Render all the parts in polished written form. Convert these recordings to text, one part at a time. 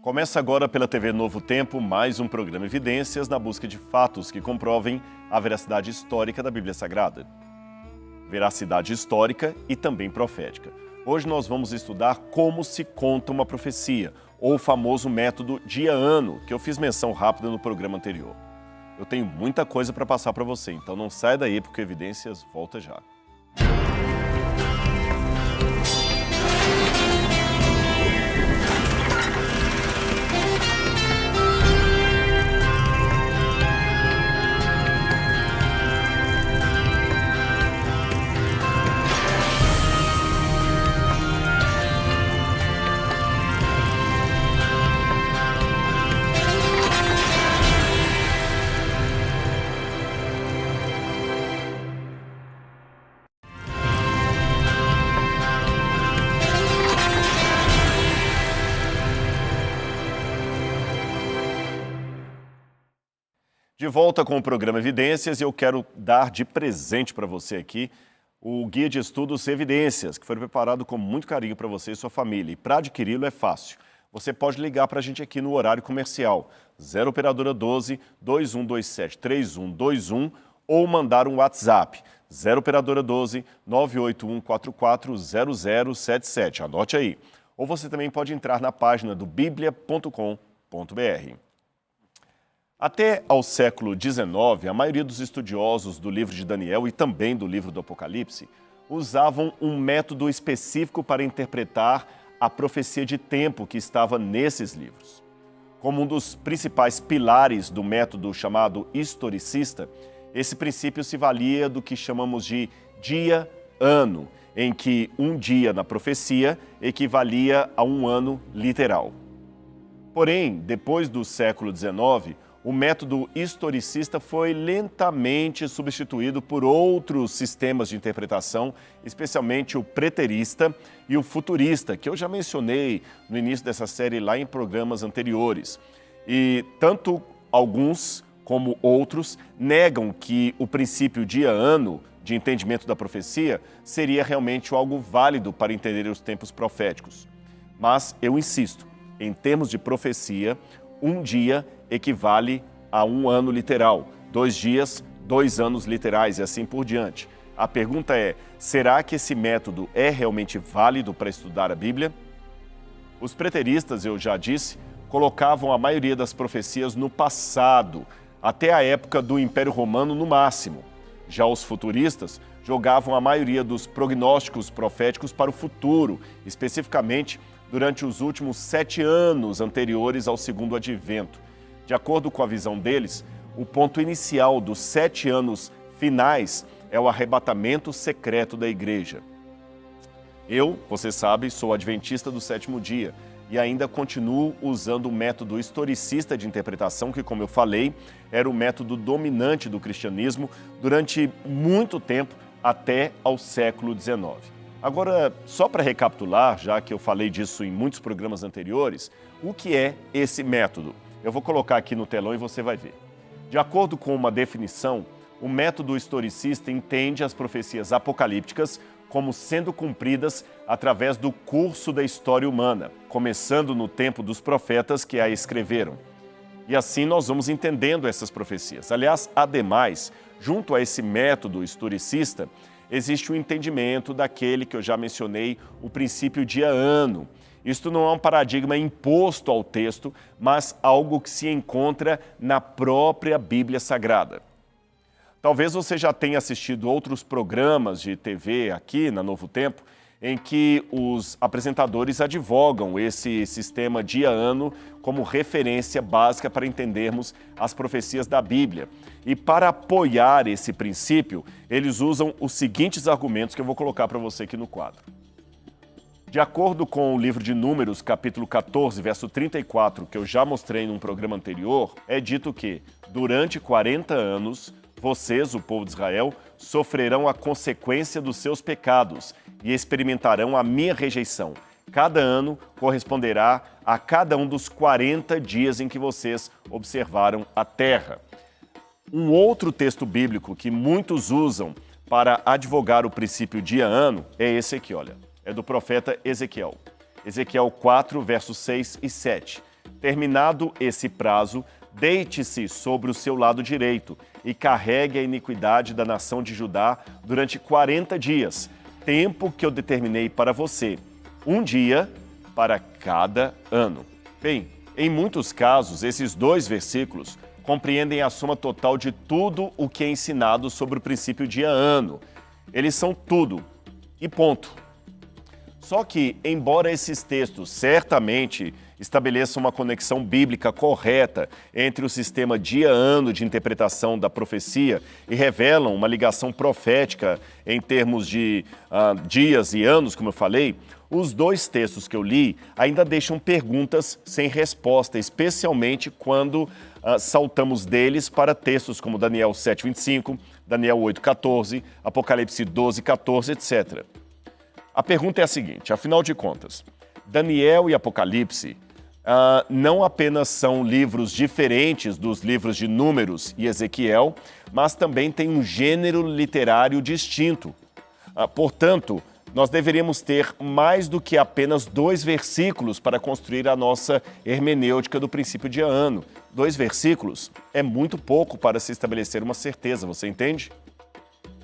Começa agora pela TV Novo Tempo mais um programa Evidências na busca de fatos que comprovem a veracidade histórica da Bíblia Sagrada. Veracidade histórica e também profética. Hoje nós vamos estudar como se conta uma profecia, ou o famoso método dia-ano, que eu fiz menção rápida no programa anterior. Eu tenho muita coisa para passar para você, então não sai daí porque Evidências volta já. De volta com o programa Evidências, e eu quero dar de presente para você aqui o Guia de Estudos Evidências, que foi preparado com muito carinho para você e sua família. E para adquiri-lo é fácil. Você pode ligar para a gente aqui no horário comercial, 0 Operadora 12 2127 3121, ou mandar um WhatsApp, 0 Operadora 12 981440077. Anote aí. Ou você também pode entrar na página do biblia.com.br. Até ao século XIX, a maioria dos estudiosos do livro de Daniel e também do livro do Apocalipse usavam um método específico para interpretar a profecia de tempo que estava nesses livros. Como um dos principais pilares do método chamado historicista, esse princípio se valia do que chamamos de dia-ano, em que um dia na profecia equivalia a um ano literal. Porém, depois do século XIX, o método historicista foi lentamente substituído por outros sistemas de interpretação, especialmente o preterista e o futurista, que eu já mencionei no início dessa série lá em programas anteriores. E tanto alguns como outros negam que o princípio dia-ano de entendimento da profecia seria realmente algo válido para entender os tempos proféticos. Mas eu insisto, em termos de profecia, um dia equivale a um ano literal, 2 dias, 2 anos literais e assim por diante. A pergunta é, será que esse método é realmente válido para estudar a Bíblia? Os preteristas, eu já disse, colocavam a maioria das profecias no passado, até a época do Império Romano no máximo. Já os futuristas jogavam a maioria dos prognósticos proféticos para o futuro, especificamente durante os últimos 7 anos anteriores ao segundo advento. De acordo com a visão deles, o ponto inicial dos 7 anos finais é o arrebatamento secreto da igreja. Eu, você sabe, sou adventista do 7º dia e ainda continuo usando o método historicista de interpretação, que, como eu falei, era o método dominante do cristianismo durante muito tempo, até ao século XIX. Agora, só para recapitular, já que eu falei disso em muitos programas anteriores, o que é esse método? Eu vou colocar aqui no telão e você vai ver. De acordo com uma definição, o método historicista entende as profecias apocalípticas como sendo cumpridas através do curso da história humana, começando no tempo dos profetas que a escreveram. E assim nós vamos entendendo essas profecias. Aliás, ademais, junto a esse método historicista, existe o entendimento daquele que eu já mencionei, o princípio dia-ano. Isto não é um paradigma imposto ao texto, mas algo que se encontra na própria Bíblia Sagrada. Talvez você já tenha assistido outros programas de TV aqui na Novo Tempo, em que os apresentadores advogam esse sistema dia-ano como referência básica para entendermos as profecias da Bíblia. E para apoiar esse princípio, eles usam os seguintes argumentos que eu vou colocar para você aqui no quadro. De acordo com o livro de Números, capítulo 14, verso 34, que eu já mostrei num programa anterior, é dito que, durante 40 anos, vocês, o povo de Israel, sofrerão a consequência dos seus pecados e experimentarão a minha rejeição. Cada ano corresponderá a cada um dos 40 dias em que vocês observaram a terra. Um outro texto bíblico que muitos usam para advogar o princípio dia-ano é esse aqui, olha. É do profeta Ezequiel. Ezequiel 4, versos 6 e 7. Terminado esse prazo, deite-se sobre o seu lado direito e carregue a iniquidade da nação de Judá durante 40 dias, tempo que eu determinei para você, um dia para cada ano. Bem, em muitos casos, esses 2 versículos compreendem a soma total de tudo o que é ensinado sobre o princípio dia-ano. Eles são tudo e ponto. Só que, embora esses textos certamente estabeleçam uma conexão bíblica correta entre o sistema dia-ano de interpretação da profecia e revelam uma ligação profética em termos de dias e anos, como eu falei, os 2 textos que eu li ainda deixam perguntas sem resposta, especialmente quando saltamos deles para textos como Daniel 7:25, Daniel 8:14, Apocalipse 12:14, etc. A pergunta é a seguinte, afinal de contas, Daniel e Apocalipse não apenas são livros diferentes dos livros de Números e Ezequiel, mas também têm um gênero literário distinto. Portanto, nós deveríamos ter mais do que apenas 2 versículos para construir a nossa hermenêutica do princípio dia-ano. 2 versículos é muito pouco para se estabelecer uma certeza, você entende?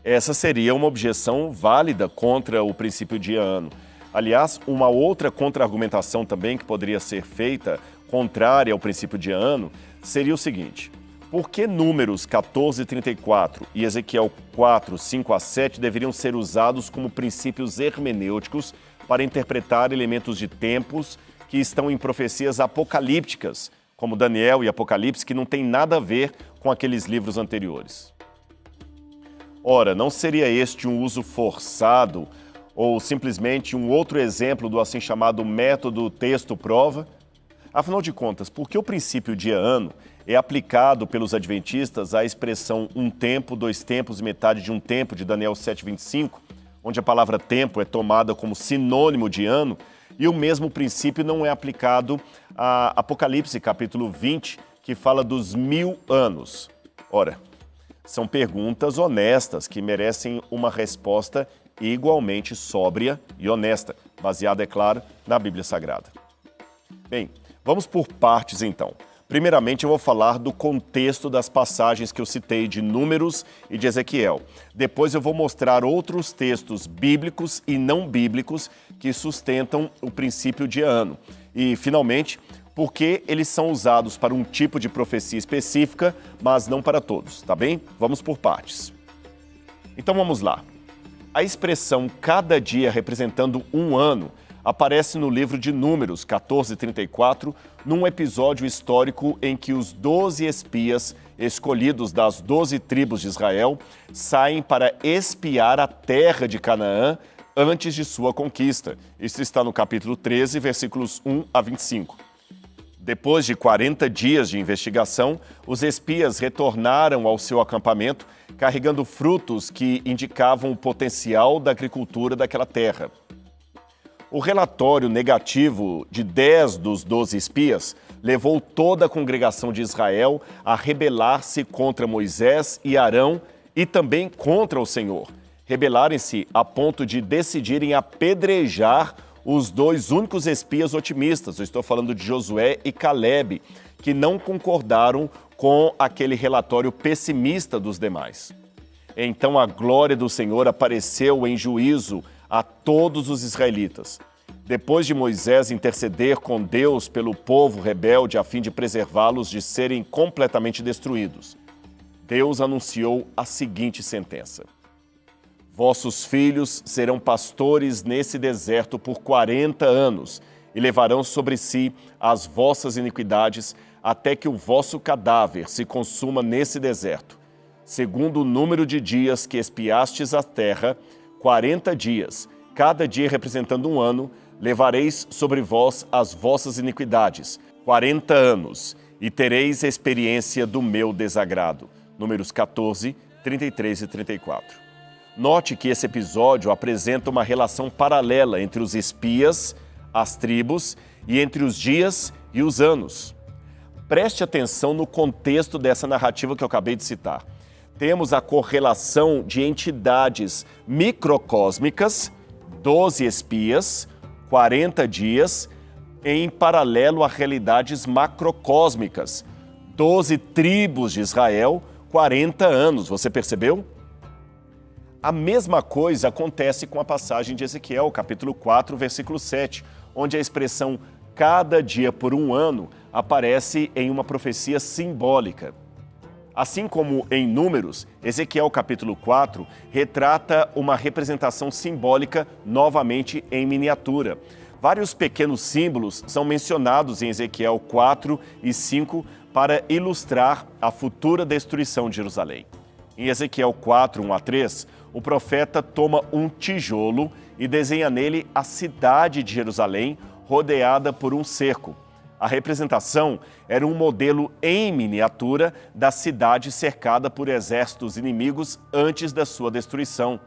Essa seria uma objeção válida contra o princípio dia-ano. Aliás, uma outra contra-argumentação também que poderia ser feita, contrária ao princípio dia-ano, seria o seguinte: por que Números 14:34 e Ezequiel 4:5-7 deveriam ser usados como princípios hermenêuticos para interpretar elementos de tempos que estão em profecias apocalípticas, como Daniel e Apocalipse, que não tem nada a ver com aqueles livros anteriores? Ora, não seria este um uso forçado ou simplesmente um outro exemplo do assim chamado método texto-prova? Afinal de contas, por que o princípio dia-ano é aplicado pelos adventistas à expressão um tempo, 2 tempos e metade de um tempo de Daniel 7:25, onde a palavra tempo é tomada como sinônimo de ano, e o mesmo princípio não é aplicado a Apocalipse, capítulo 20, que fala dos 1000 anos? Ora, são perguntas honestas que merecem uma resposta igualmente sóbria e honesta, baseada, é claro, na Bíblia Sagrada. Bem, vamos por partes então. Primeiramente, eu vou falar do contexto das passagens que eu citei de Números e de Ezequiel. Depois eu vou mostrar outros textos bíblicos e não bíblicos que sustentam o princípio dia-ano. E, finalmente, por que eles são usados para um tipo de profecia específica, mas não para todos, tá bem? Vamos por partes. Então vamos lá. A expressão cada dia representando um ano aparece no livro de Números 14:34, num episódio histórico em que os 12 espias escolhidos das 12 tribos de Israel saem para espiar a terra de Canaã antes de sua conquista. Isso está no capítulo 13, versículos 1-25. Depois de 40 dias de investigação, os espias retornaram ao seu acampamento carregando frutos que indicavam o potencial da agricultura daquela terra. O relatório negativo de 10 dos 12 espias levou toda a congregação de Israel a rebelar-se contra Moisés e Arão e também contra o Senhor. Rebelarem-se a ponto de decidirem apedrejar os 2 únicos espias otimistas, eu estou falando de Josué e Calebe, que não concordaram com aquele relatório pessimista dos demais. Então a glória do Senhor apareceu em juízo a todos os israelitas. Depois de Moisés interceder com Deus pelo povo rebelde a fim de preservá-los de serem completamente destruídos, Deus anunciou a seguinte sentença: vossos filhos serão pastores nesse deserto por 40 anos e levarão sobre si as vossas iniquidades até que o vosso cadáver se consuma nesse deserto. Segundo o número de dias que espiastes a terra, 40 dias, cada dia representando um ano, levareis sobre vós as vossas iniquidades, 40 anos, e tereis a experiência do meu desagrado. Números 14, 33 e 34. Note que esse episódio apresenta uma relação paralela entre os espias, as tribos e entre os dias e os anos. Preste atenção no contexto dessa narrativa que eu acabei de citar. Temos a correlação de entidades microcósmicas, 12 espias, 40 dias, em paralelo a realidades macrocósmicas. 12 tribos de Israel, 40 anos, você percebeu? A mesma coisa acontece com a passagem de Ezequiel, capítulo 4, versículo 7, onde a expressão cada dia por um ano aparece em uma profecia simbólica. Assim como em Números, Ezequiel capítulo 4 retrata uma representação simbólica novamente em miniatura. Vários pequenos símbolos são mencionados em Ezequiel 4 e 5 para ilustrar a futura destruição de Jerusalém. Em Ezequiel 4, 1 a 3, o profeta toma um tijolo e desenha nele a cidade de Jerusalém, rodeada por um cerco. A representação era um modelo em miniatura da cidade cercada por exércitos inimigos antes da sua destruição.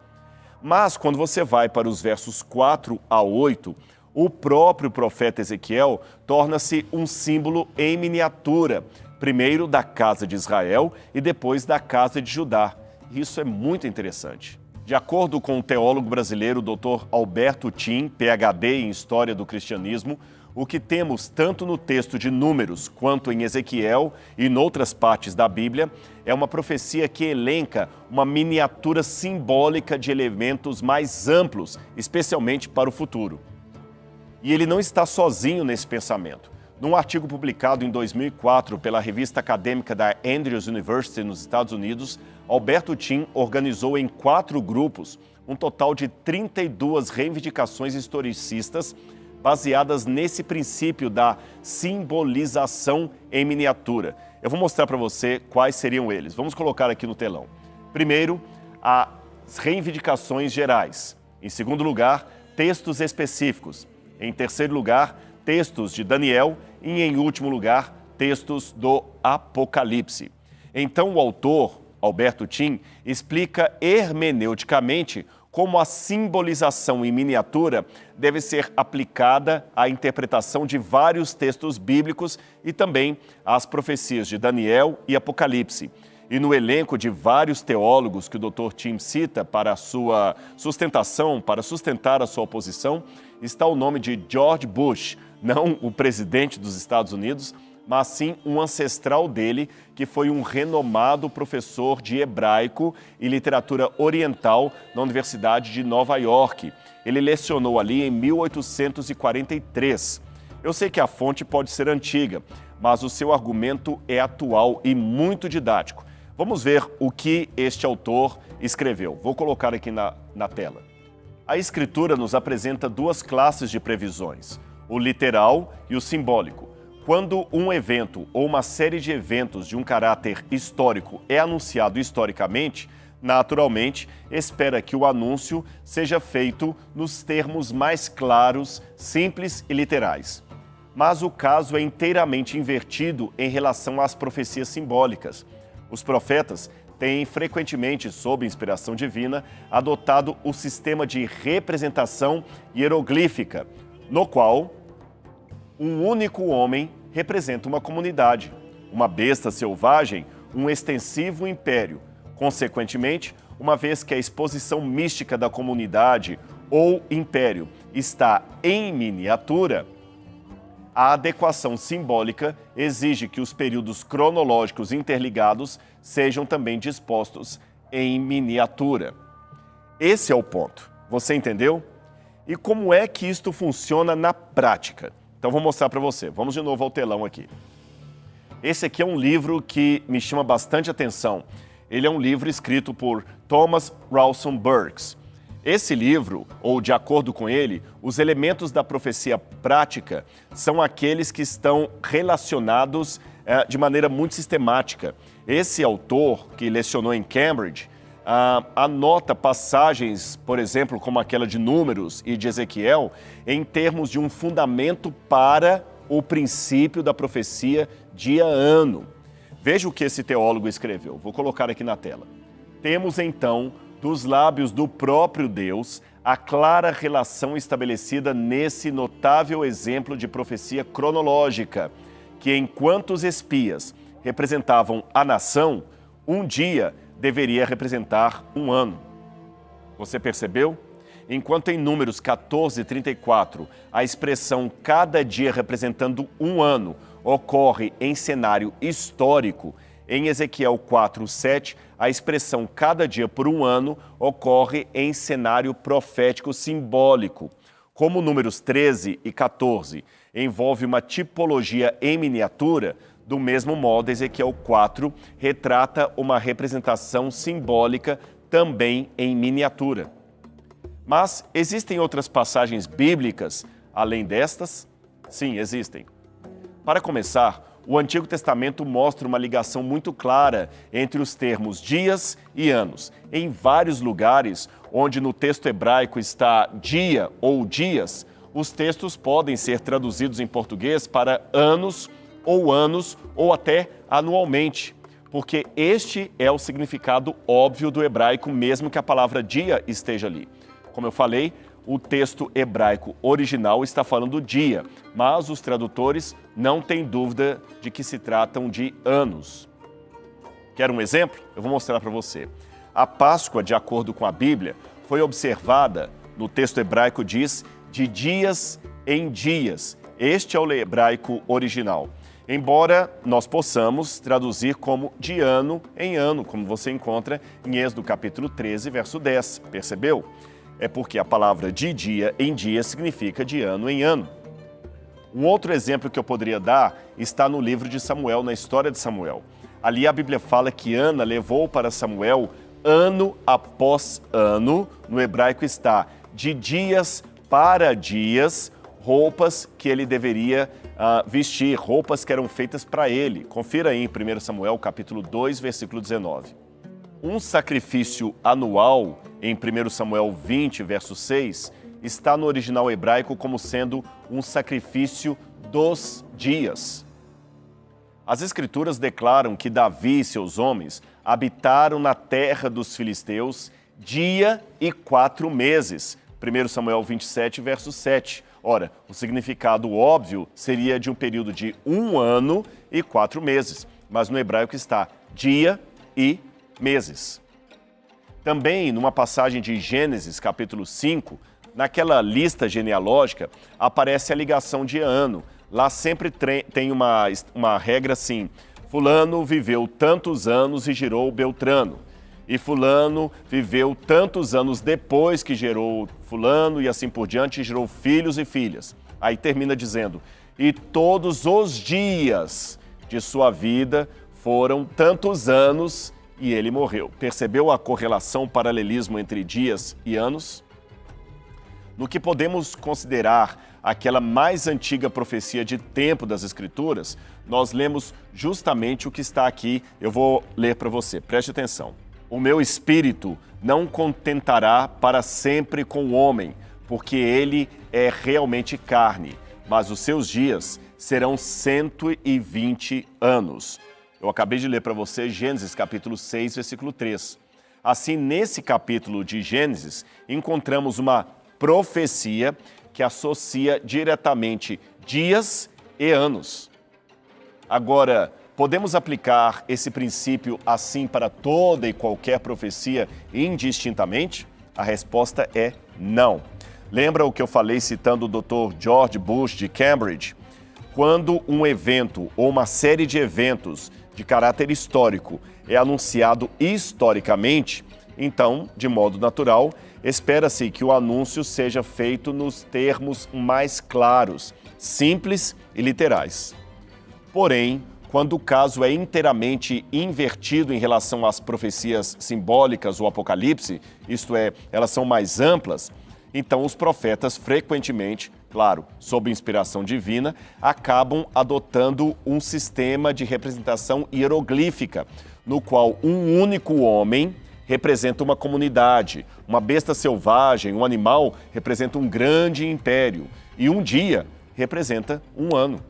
Mas quando você vai para os versos 4 a 8, o próprio profeta Ezequiel torna-se um símbolo em miniatura, primeiro da casa de Israel e depois da casa de Judá. Isso é muito interessante. De acordo com o teólogo brasileiro Dr. Alberto Tim, PhD em História do Cristianismo, o que temos tanto no texto de Números quanto em Ezequiel e em outras partes da Bíblia é uma profecia que elenca uma miniatura simbólica de elementos mais amplos, especialmente para o futuro. E ele não está sozinho nesse pensamento. Num artigo publicado em 2004 pela revista acadêmica da Andrews University nos Estados Unidos, Alberto Tim organizou em 4 grupos um total de 32 reivindicações historicistas baseadas nesse princípio da simbolização em miniatura. Eu vou mostrar para você quais seriam eles. Vamos colocar aqui no telão. Primeiro, as reivindicações gerais. Em segundo lugar, textos específicos. Em terceiro lugar, textos de Daniel. E, em último lugar, textos do Apocalipse. Então, o autor, Alberto Tim, explica hermeneuticamente como a simbolização em miniatura deve ser aplicada à interpretação de vários textos bíblicos e também às profecias de Daniel e Apocalipse. E no elenco de vários teólogos que o Dr. Tim cita para a sua sustentação, para sustentar a sua oposição, está o nome de George Bush, não o presidente dos Estados Unidos, mas sim um ancestral dele, que foi um renomado professor de hebraico e literatura oriental na Universidade de Nova York. Ele lecionou ali em 1843. Eu sei que a fonte pode ser antiga, mas o seu argumento é atual e muito didático. Vamos ver o que este autor escreveu. Vou colocar aqui na tela. A Escritura nos apresenta 2 classes de previsões, o literal e o simbólico. Quando um evento ou uma série de eventos de um caráter histórico é anunciado historicamente, naturalmente, espera que o anúncio seja feito nos termos mais claros, simples e literais. Mas o caso é inteiramente invertido em relação às profecias simbólicas. Os profetas têm frequentemente, sob inspiração divina, adotado o sistema de representação hieroglífica, no qual um único homem representa uma comunidade, uma besta selvagem, um extensivo império. Consequentemente, uma vez que a exposição mística da comunidade ou império está em miniatura, a adequação simbólica exige que os períodos cronológicos interligados sejam também dispostos em miniatura. Esse é o ponto. Você entendeu? E como é que isto funciona na prática? Então, vou mostrar para você. Vamos de novo ao telão aqui. Esse aqui é um livro que me chama bastante atenção. Ele é um livro escrito por Thomas Rawson Burks. Esse livro, ou de acordo com ele, os elementos da profecia prática são aqueles que estão relacionados de maneira muito sistemática. Esse autor, que lecionou em Cambridge, anota passagens, por exemplo, como aquela de Números e de Ezequiel, em termos de um fundamento para o princípio da profecia dia a ano. Veja o que esse teólogo escreveu. Vou colocar aqui na tela. Temos, então, dos lábios do próprio Deus, a clara relação estabelecida nesse notável exemplo de profecia cronológica, que enquanto os espias representavam a nação, um dia deveria representar um ano. Você percebeu? Enquanto em Números 14, 34, a expressão cada dia representando um ano ocorre em cenário histórico, em Ezequiel 4, 7, a expressão cada dia por um ano ocorre em cenário profético simbólico. Como Números 13 e 14 envolve uma tipologia em miniatura, do mesmo modo, Ezequiel 4 retrata uma representação simbólica também em miniatura. Mas existem outras passagens bíblicas além destas? Sim, existem. Para começar, o Antigo Testamento mostra uma ligação muito clara entre os termos dias e anos. Em vários lugares, onde no texto hebraico está dia ou dias, os textos podem ser traduzidos em português para anos ou até anualmente, porque este é o significado óbvio do hebraico, mesmo que a palavra dia esteja ali. Como eu falei, o texto hebraico original está falando dia, mas os tradutores não têm dúvida de que se tratam de anos. Quer um exemplo? Eu vou mostrar para você. A Páscoa, de acordo com a Bíblia, foi observada, no texto hebraico diz, de dias em dias. Este é o hebraico original. Embora nós possamos traduzir como de ano em ano, como você encontra em Êxodo capítulo 13, verso 10. Percebeu? É porque a palavra de dia em dia significa de ano em ano. Um outro exemplo que eu poderia dar está no livro de Samuel, na história de Samuel. Ali a Bíblia fala que Ana levou para Samuel ano após ano, no hebraico está de dias para dias, roupas que ele deveria vestir, roupas que eram feitas para ele. Confira aí em 1 Samuel capítulo 2, versículo 19. Um sacrifício anual, em 1 Samuel 20, verso 6, está no original hebraico como sendo um sacrifício dos dias. As Escrituras declaram que Davi e seus homens habitaram na terra dos filisteus dia e 4 meses. 1 Samuel 27, verso 7. Ora, o significado óbvio seria de um período de 1 ano e 4 meses, mas no hebraico está dia e meses. Também, numa passagem de Gênesis, capítulo 5, naquela lista genealógica, aparece a ligação de ano. Lá sempre tem uma regra assim, fulano viveu tantos anos e gerou Beltrano. E fulano viveu tantos anos depois que gerou fulano e assim por diante, gerou filhos e filhas. Aí termina dizendo, e todos os dias de sua vida foram tantos anos e ele morreu. Percebeu a correlação, o paralelismo entre dias e anos? No que podemos considerar aquela mais antiga profecia de tempo das Escrituras, nós lemos justamente o que está aqui. Eu vou ler para você, preste atenção. O meu espírito não contentará para sempre com o homem, porque ele é realmente carne, mas os seus dias serão 120 anos. Eu acabei de ler para você Gênesis capítulo 6, versículo 3. Assim, nesse capítulo de Gênesis, encontramos uma profecia que associa diretamente dias e anos. Agora, podemos aplicar esse princípio assim para toda e qualquer profecia indistintamente? A resposta é não. Lembra o que eu falei citando o Dr. George Bush de Cambridge? Quando um evento ou uma série de eventos de caráter histórico é anunciado historicamente, então, de modo natural, espera-se que o anúncio seja feito nos termos mais claros, simples e literais. Porém, quando o caso é inteiramente invertido em relação às profecias simbólicas ou Apocalipse, isto é, elas são mais amplas, então os profetas frequentemente, claro, sob inspiração divina, acabam adotando um sistema de representação hieroglífica, no qual um único homem representa uma comunidade, uma besta selvagem, um animal representa um grande império e um dia representa um ano.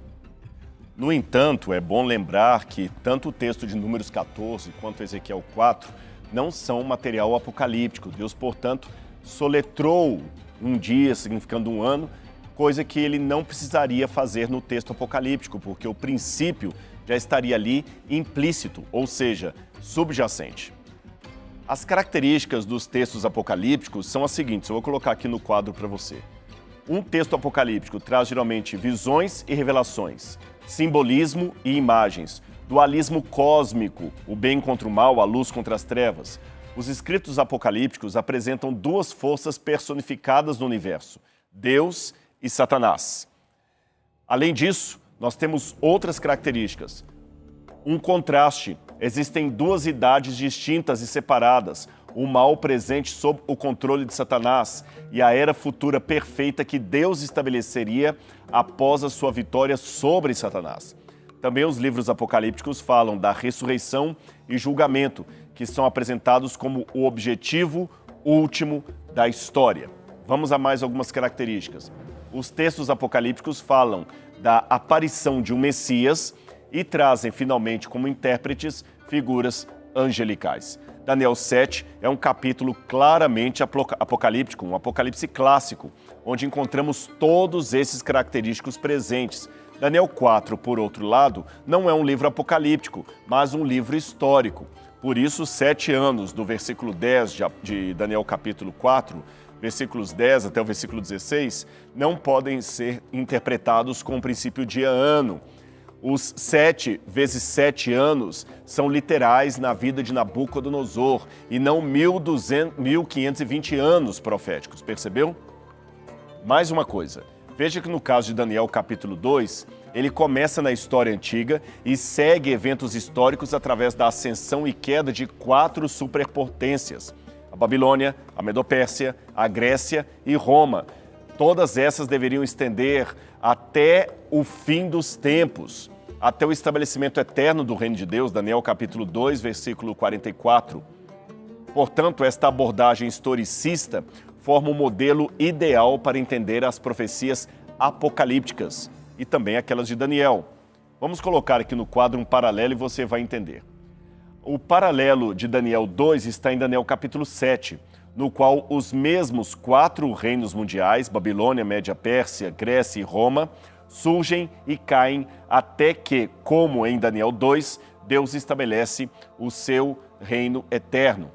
No entanto, é bom lembrar que tanto o texto de Números 14 quanto Ezequiel 4 não são material apocalíptico. Deus, portanto, soletrou um dia significando um ano, coisa que ele não precisaria fazer no texto apocalíptico, porque o princípio já estaria ali implícito, ou seja, subjacente. As características dos textos apocalípticos são as seguintes, eu vou colocar aqui no quadro para você. Um texto apocalíptico traz geralmente visões e revelações, simbolismo e imagens, dualismo cósmico, o bem contra o mal, a luz contra as trevas. Os escritos apocalípticos apresentam duas forças personificadas no universo, Deus e Satanás. Além disso, nós temos outras características. Um contraste. Existem duas idades distintas e separadas, o mal presente sob o controle de Satanás e a era futura perfeita que Deus estabeleceria após a sua vitória sobre Satanás. Também os livros apocalípticos falam da ressurreição e julgamento, que são apresentados como o objetivo último da história. Vamos a mais algumas características. Os textos apocalípticos falam da aparição de um Messias e trazem finalmente como intérpretes figuras angelicais. Daniel 7 é um capítulo claramente apocalíptico, um apocalipse clássico, onde encontramos todos esses característicos presentes. Daniel 4, por outro lado, não é um livro apocalíptico, mas um livro histórico. Por isso, 7 anos, do versículo 10 de Daniel capítulo 4, versículos 10 até o versículo 16, não podem ser interpretados com o princípio de ano. Os 7 vezes 7 anos são literais na vida de Nabucodonosor e não 1520 anos proféticos, percebeu? Mais uma coisa, veja que no caso de Daniel capítulo 2, ele começa na história antiga e segue eventos históricos através da ascensão e queda de 4 superpotências, a Babilônia, a Medopérsia, a Grécia e Roma. Todas essas deveriam estender até o fim dos tempos, até o estabelecimento eterno do reino de Deus, Daniel capítulo 2, versículo 44. Portanto, esta abordagem historicista forma um modelo ideal para entender as profecias apocalípticas e também aquelas de Daniel. Vamos colocar aqui no quadro um paralelo e você vai entender. O paralelo de Daniel 2 está em Daniel capítulo 7, no qual os mesmos 4 reinos mundiais, Babilônia, Média Pérsia, Grécia e Roma, surgem e caem até que, como em Daniel 2, Deus estabelece o seu reino eterno.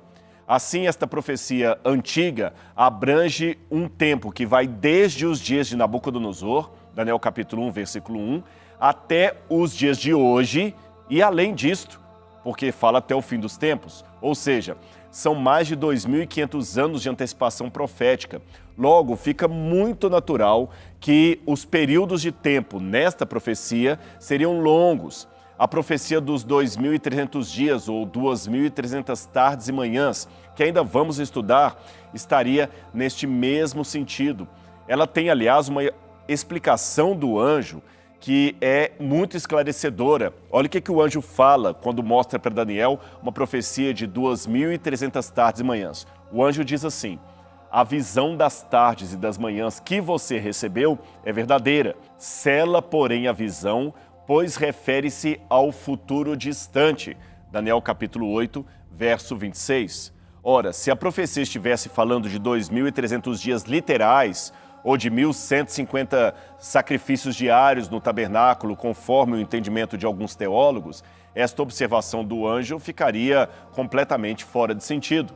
Assim, esta profecia antiga abrange um tempo que vai desde os dias de Nabucodonosor, Daniel capítulo 1, versículo 1, até os dias de hoje e além disto, porque fala até o fim dos tempos, ou seja, são mais de 2.500 anos de antecipação profética. Logo, fica muito natural que os períodos de tempo nesta profecia seriam longos. A profecia dos 2.300 dias ou 2.300 tardes e manhãs, que ainda vamos estudar, estaria neste mesmo sentido. Ela tem, aliás, uma explicação do anjo que é muito esclarecedora. Olha o que o anjo fala quando mostra para Daniel uma profecia de 2.300 tardes e manhãs. O anjo diz assim: a visão das tardes e das manhãs que você recebeu é verdadeira. Sela, porém, a visão, pois refere-se ao futuro distante. Daniel capítulo 8, verso 26. Ora, se a profecia estivesse falando de 2.300 dias literais, ou de 1.150 sacrifícios diários no tabernáculo, conforme o entendimento de alguns teólogos, esta observação do anjo ficaria completamente fora de sentido.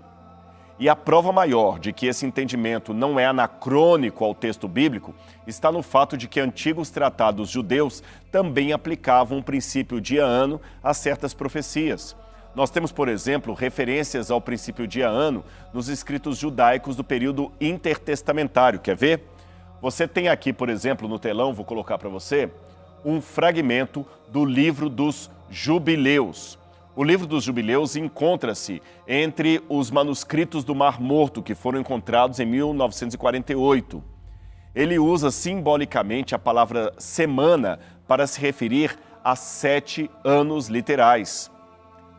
E a prova maior de que esse entendimento não é anacrônico ao texto bíblico está no fato de que antigos tratados judeus também aplicavam um princípio dia-ano a certas profecias. Nós temos, por exemplo, referências ao princípio dia-ano nos escritos judaicos do período intertestamentário. Quer ver? Você tem aqui, por exemplo, no telão, vou colocar para você, um fragmento do livro dos Jubileus. O livro dos Jubileus encontra-se entre os manuscritos do Mar Morto, que foram encontrados em 1948. Ele usa simbolicamente a palavra semana para se referir a 7 anos literais.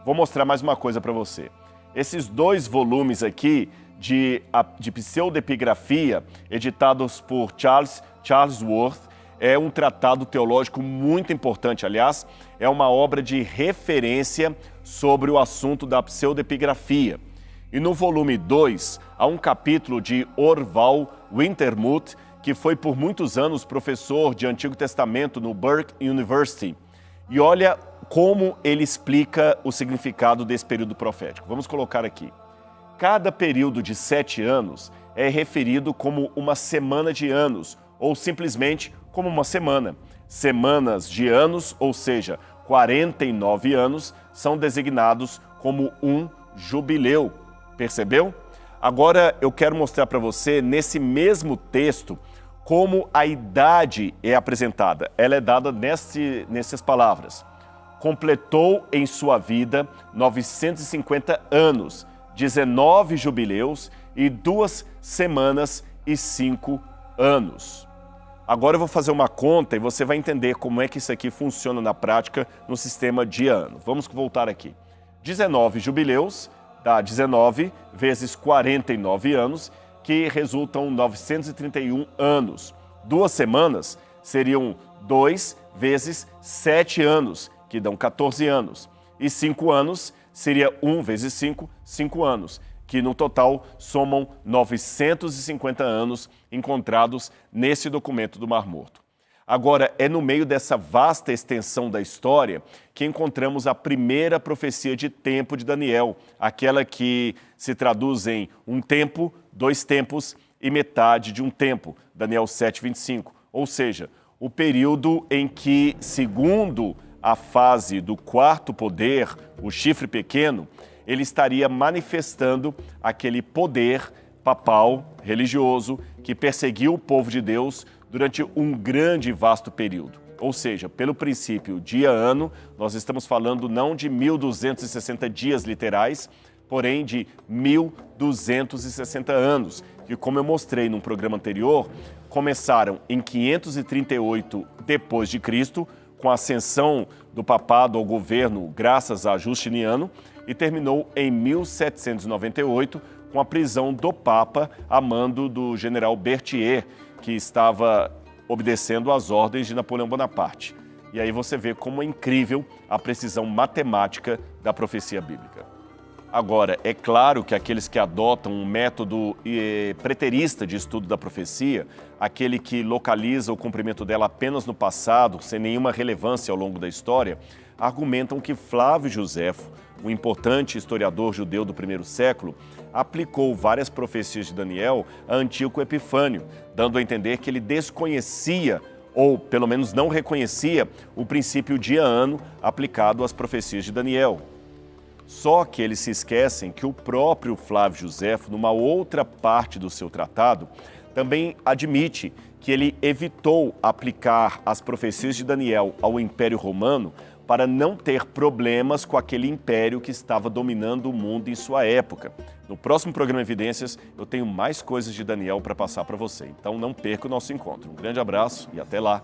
Vou mostrar mais uma coisa para você. Esses 2 volumes aqui de pseudepigrafia, editados por Charles Worth, é um tratado teológico muito importante. Aliás, é uma obra de referência sobre o assunto da pseudepigrafia. E no volume 2, há um capítulo de Orval Wintermuth, que foi por muitos anos professor de Antigo Testamento no Burke University. E olha como ele explica o significado desse período profético. Vamos colocar aqui. Cada período de 7 anos é referido como uma semana de anos, ou simplesmente como uma semana. Semanas de anos, ou seja, 49 anos, são designados como um jubileu. Percebeu? Agora eu quero mostrar para você, nesse mesmo texto, como a idade é apresentada. Ela é dada nessas palavras. Completou em sua vida 950 anos, 19 jubileus e 2 semanas e 5 anos. Agora eu vou fazer uma conta e você vai entender como é que isso aqui funciona na prática no sistema de ano. Vamos voltar aqui. 19 jubileus dá 19 vezes 49 anos, que resultam 931 anos. 2 semanas seriam 2 vezes 7 anos, que dão 14 anos. E 5 anos seria 1 vezes 5, 5 anos, que no total somam 950 anos encontrados nesse documento do Mar Morto. Agora, é no meio dessa vasta extensão da história que encontramos a primeira profecia de tempo de Daniel, aquela que se traduz em um tempo, 2 tempos e metade de um tempo, Daniel 7:25. Ou seja, o período em que, segundo a fase do quarto poder, o chifre pequeno, ele estaria manifestando aquele poder papal, religioso, que perseguiu o povo de Deus durante um grande e vasto período. Ou seja, pelo princípio dia-ano, nós estamos falando não de 1260 dias literais, porém de 1260 anos, que, como eu mostrei num programa anterior, começaram em 538 depois de Cristo, com a ascensão do papado ao governo graças a Justiniano, e terminou em 1798 com a prisão do Papa a mando do general Berthier, que estava obedecendo às ordens de Napoleão Bonaparte. E aí você vê como é incrível a precisão matemática da profecia bíblica. Agora, é claro que aqueles que adotam um método preterista de estudo da profecia, aquele que localiza o cumprimento dela apenas no passado, sem nenhuma relevância ao longo da história, argumentam que Flávio Josefo, um importante historiador judeu do primeiro século, aplicou várias profecias de Daniel a Antíoco Epifânio, dando a entender que ele desconhecia, ou pelo menos não reconhecia, o princípio dia-ano aplicado às profecias de Daniel. Só que eles se esquecem que o próprio Flávio Josefo, numa outra parte do seu tratado, também admite que ele evitou aplicar as profecias de Daniel ao Império Romano para não ter problemas com aquele império que estava dominando o mundo em sua época. No próximo programa Evidências, eu tenho mais coisas de Daniel para passar para você, então não perca o nosso encontro. Um grande abraço e até lá!